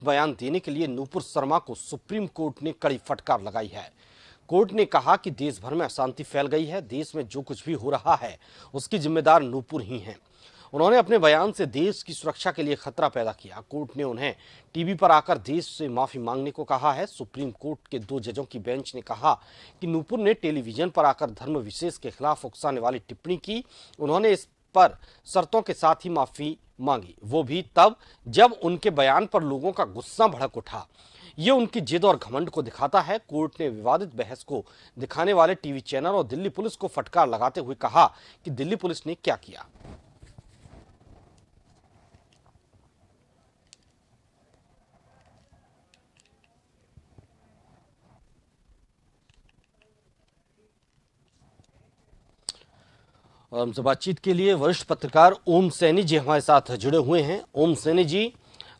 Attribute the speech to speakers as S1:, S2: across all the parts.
S1: बयान देने के लिए नूपुर शर्मा को सुप्रीम कोर्ट ने कड़ी फटकार लगाई है। कोर्ट ने कहा कि देश भर में अशांति फैल गई है, देश में जो कुछ भी हो रहा है उसकी जिम्मेदार नूपुर ही हैं। उन्होंने अपने बयान से देश की सुरक्षा के लिए खतरा पैदा किया। कोर्ट ने उन्हें टीवी पर आकर देश से माफी मांगने को कहा है। सुप्रीम कोर्ट के 2 जजों की बेंच ने कहा कि नूपुर ने टेलीविजन पर आकर धर्म विशेष के खिलाफ उकसाने वाली टिप्पणी की। उन्होंने इस पर शर्तों के साथ ही माफी मांगी, वो भी तब जब उनके बयान पर लोगों का गुस्सा भड़क उठा। ये उनकी जिद और घमंड को दिखाता है। कोर्ट ने विवादित बहस को दिखाने वाले टीवी चैनल और दिल्ली पुलिस को फटकार लगाते हुए कहा कि दिल्ली पुलिस ने क्या किया। और हमसे बातचीत के लिए वरिष्ठ पत्रकार ओम सैनी जी हमारे साथ जुड़े हुए हैं। ओम सैनी जी,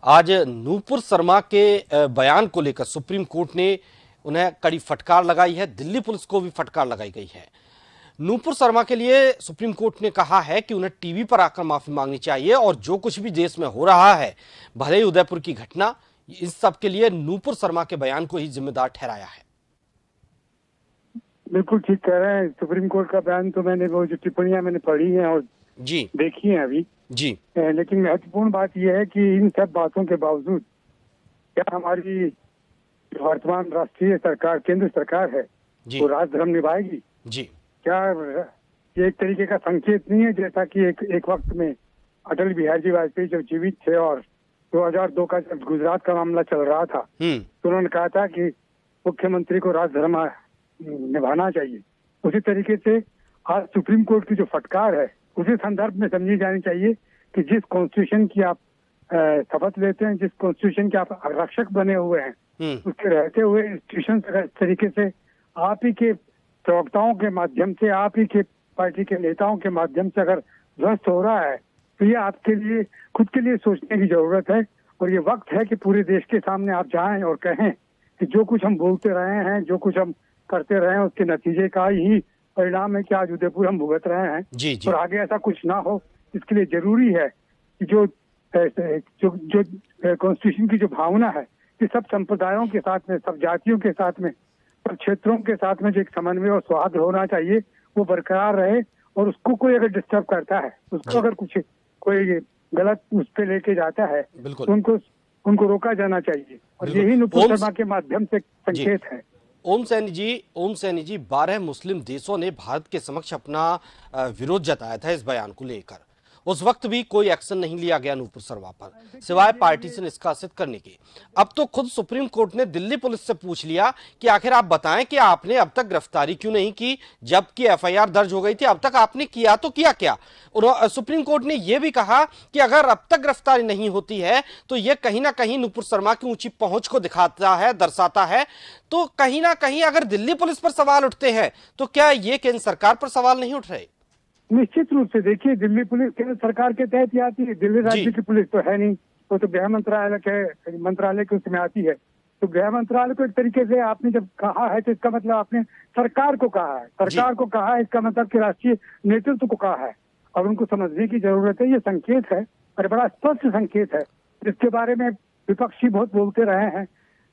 S1: आज नूपुर शर्मा के बयान को लेकर सुप्रीम कोर्ट ने उन्हें कड़ी फटकार लगाई है, दिल्ली पुलिस को भी फटकार लगाई गई है। नूपुर शर्मा के लिए सुप्रीम कोर्ट ने कहा है कि उन्हें टीवी पर आकर माफी मांगनी चाहिए और जो कुछ भी देश में हो रहा है, भले ही उदयपुर की घटना, इस सब के लिए नूपुर शर्मा के बयान को ही जिम्मेदार ठहराया है।
S2: बिल्कुल ठीक कह रहे हैं। सुप्रीम कोर्ट का बयान तो मैंने वो जो टिप्पणियां मैंने पढ़ी हैं और
S1: जी
S2: देखी हैं अभी
S1: जी,
S2: लेकिन महत्वपूर्ण बात यह है कि इन सब बातों के बावजूद क्या हमारी जो वर्तमान राष्ट्रीय सरकार, केंद्र सरकार है, वो राजधर्म निभाएगी
S1: जी।
S2: क्या? ये एक तरीके का संकेत नहीं है जैसा कि एक वक्त में अटल बिहारी जी वाजपेयी जब जीवित थे और 2002 का जब गुजरात का मामला चल रहा था तो उन्होंने कहा था कि मुख्यमंत्री को राजधर्म निभाना चाहिए। उसी तरीके से आज सुप्रीम कोर्ट की जो फटकार है उसी संदर्भ में समझी जानी चाहिए कि जिस कॉन्स्टिट्यूशन की आप शपथ लेते हैं, जिस कॉन्स्टिट्यूशन के आप रक्षक बने हुए हैं, उसके रहते हुए इंस्टीट्यूशन अगर इस तरीके से आप ही के प्रवक्ताओं के माध्यम से, आप ही के पार्टी के नेताओं के माध्यम से अगर ध्वस्त हो रहा है तो ये आपके लिए खुद के लिए सोचने की जरूरत है। और ये वक्त है कि पूरे देश के सामने आप जाएं और कहें कि जो कुछ हम बोलते रहे हैं, जो कुछ हम करते रहे हैं, उसके नतीजे का ही परिणाम है कि आज उदयपुर हम भुगत रहे हैं।
S1: जी जी।
S2: और आगे ऐसा कुछ ना हो, इसके लिए जरूरी है कि जो कॉन्स्टिट्यूशन की जो भावना है कि सब संप्रदायों के साथ में, सब जातियों के साथ में, सब क्षेत्रों के साथ में जो एक समन्वय और सौहार्द होना चाहिए वो बरकरार रहे। और उसको कोई अगर डिस्टर्ब करता है, उसको अगर कुछ कोई गलत उस पे लेके जाता है तो उनको रोका जाना चाहिए। और यही नूपुर शर्मा के माध्यम से संकेत है।
S1: ओम सैनी जी, 12 मुस्लिम देशों ने भारत के समक्ष अपना विरोध जताया था इस बयान को लेकर। उस वक्त भी कोई एक्शन नहीं लिया गया नूपुर शर्मा पर, सिवाय पार्टी से निष्कासित करने के। अब तो खुद सुप्रीम कोर्ट ने दिल्ली पुलिस से पूछ लिया कि आखिर आप बताएं कि आपने अब तक गिरफ्तारी क्यों नहीं की, जबकि एफआईआर दर्ज हो गई थी। अब तक आपने किया तो किया क्या? और सुप्रीम कोर्ट ने यह भी कहा कि अगर अब तक गिरफ्तारी नहीं होती है तो यह कहीं ना कहीं नूपुर शर्मा की ऊंची पहुंच को दिखाता है, दर्शाता है। तो कहीं ना कहीं अगर दिल्ली पुलिस पर सवाल उठते हैं तो क्या ये केंद्र सरकार पर सवाल नहीं उठ रहे?
S2: निश्चित रूप से देखिए, दिल्ली पुलिस केंद्र सरकार के तहत ही आती है। दिल्ली राज्य की पुलिस तो है नहीं, वो तो गृह मंत्रालय के उसमें आती है। तो गृह मंत्रालय को एक तरीके से आपने जब कहा है तो इसका मतलब आपने सरकार को कहा है, सरकार को कहा है, इसका मतलब कि राष्ट्रीय नेतृत्व को कहा है। और उनको समझने की जरूरत है। ये संकेत है और बड़ा स्पष्ट संकेत है, जिसके बारे में विपक्षी बहुत बोलते रहे हैं,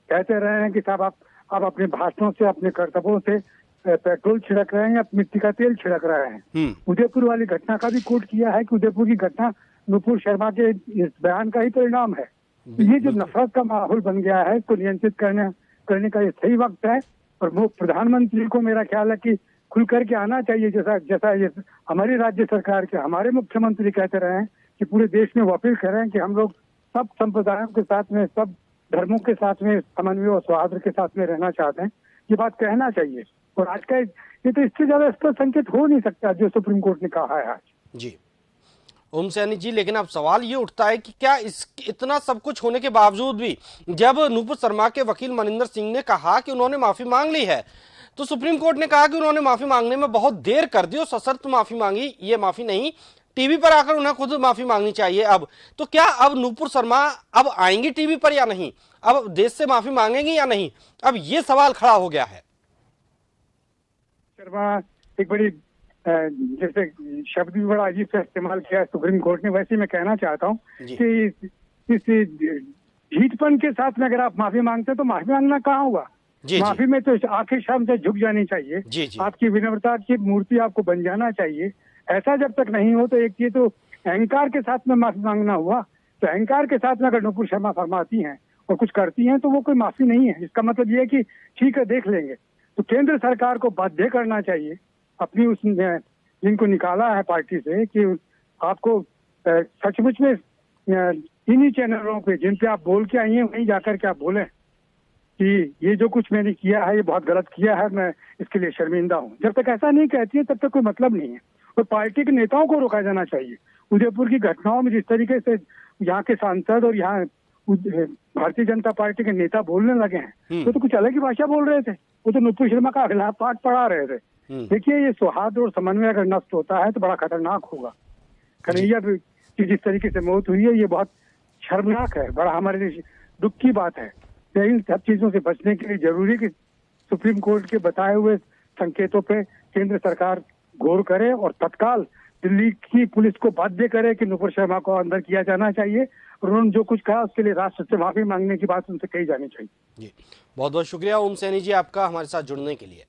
S2: कहते रहे हैं कि साहब आप अपने भाषणों से, अपने कर्तव्यों से पेट्रोल छिड़क रहे हैं या मिट्टी का तेल छिड़क रहे हैं। उदयपुर वाली घटना का भी कोट किया है कि उदयपुर की घटना नूपुर शर्मा के इस बयान का ही परिणाम है। ये जो नफरत का माहौल बन गया है, इसको नियंत्रित करने का ये सही वक्त है। और वो प्रधानमंत्री को मेरा ख्याल है कि खुल करके आना चाहिए, जैसा ये हमारी राज्य सरकार के हमारे मुख्यमंत्री कहते रहे हैं कि पूरे देश में वो अपील कर रहे हैं कि हम लोग सब संप्रदायों के साथ में, सब धर्मों के साथ में समन्वय और सौहार्द के साथ में रहना चाहते हैं। ये बात कहना चाहिए। और आज का ये तो इससे ज्यादा स्पष्ट संकेत हो नहीं सकता जो सुप्रीम कोर्ट ने कहा है आज।
S1: जी ओम सैनी जी, लेकिन अब सवाल ये उठता है कि क्या इतना सब कुछ होने के बावजूद भी जब नूपुर शर्मा के वकील मनिंदर सिंह ने कहा कि उन्होंने माफी मांग ली है, तो सुप्रीम कोर्ट ने कहा कि उन्होंने माफी मांगने में बहुत देर कर दी और सशर्त माफी मांगी। ये माफी नहीं, टीवी पर आकर उन्हें खुद माफी मांगनी चाहिए। अब तो क्या अब नूपुर शर्मा अब आएंगी टीवी पर या नहीं? अब देश से माफी मांगेंगी या नहीं? अब ये सवाल खड़ा हो गया है।
S2: शर्मा एक बड़ी जैसे शब्द भी बड़ा अजीब से इस्तेमाल किया सुप्रीम कोर्ट ने, वैसे मैं कहना चाहता हूँ कि इस ढीठपन के साथ में अगर आप माफी मांगते हैं तो माफी मांगना कहाँ हुआ?
S1: जी
S2: माफी में तो आखिर शाम से झुक जानी चाहिए।
S1: जी जी
S2: आपकी विनम्रता की मूर्ति आपको बन जाना चाहिए। ऐसा जब तक नहीं हो तो एक ये तो अहंकार के साथ में माफी मांगना हुआ। तो अहंकार के साथ में अगर नुपुर शर्मा फरमाती हैं और कुछ करती हैं तो वो कोई माफी नहीं है। इसका मतलब ये है कि ठीक है देख लेंगे। तो केंद्र सरकार को बाध्य करना चाहिए अपनी उस जिनको निकाला है पार्टी से कि आपको सचमुच में इन्हीं चैनलों पे जिन पे आप बोल के आई हैं वहीं जाकर के आप बोलें कि ये जो कुछ मैंने किया है ये बहुत गलत किया है, मैं इसके लिए शर्मिंदा हूँ। जब तक ऐसा नहीं कहती है तब तक कोई मतलब नहीं है। और पार्टी के नेताओं को रोका जाना चाहिए। उदयपुर की घटनाओं में जिस तरीके से यहाँ के सांसद और यहाँ भारतीय जनता पार्टी के नेता बोलने लगे हैं वो तो कुछ अलग ही भाषा बोल रहे थे। वो तो नुपुर शर्मा का अगला पाठ पढ़ा रहे थे। देखिए ये सौहार्द और समन्वय अगर नष्ट होता है तो बड़ा खतरनाक होगा। कन्हैया की जिस तरीके से मौत हुई है ये बहुत शर्मनाक है, बड़ा हमारे लिए दुख की बात है। इन सब चीजों से बचने के लिए जरूरी है कि सुप्रीम कोर्ट के बताए हुए संकेतों पे केंद्र सरकार गौर करे और तत्काल दिल्ली की पुलिस को बाध्य करे कि नुपुर शर्मा को अंदर किया जाना चाहिए और उन्होंने जो कुछ कहा उसके लिए राष्ट्र से माफी मांगने की बात उनसे कही जानी चाहिए।
S1: जी बहुत बहुत शुक्रिया ओम सैनी जी आपका हमारे साथ जुड़ने के लिए।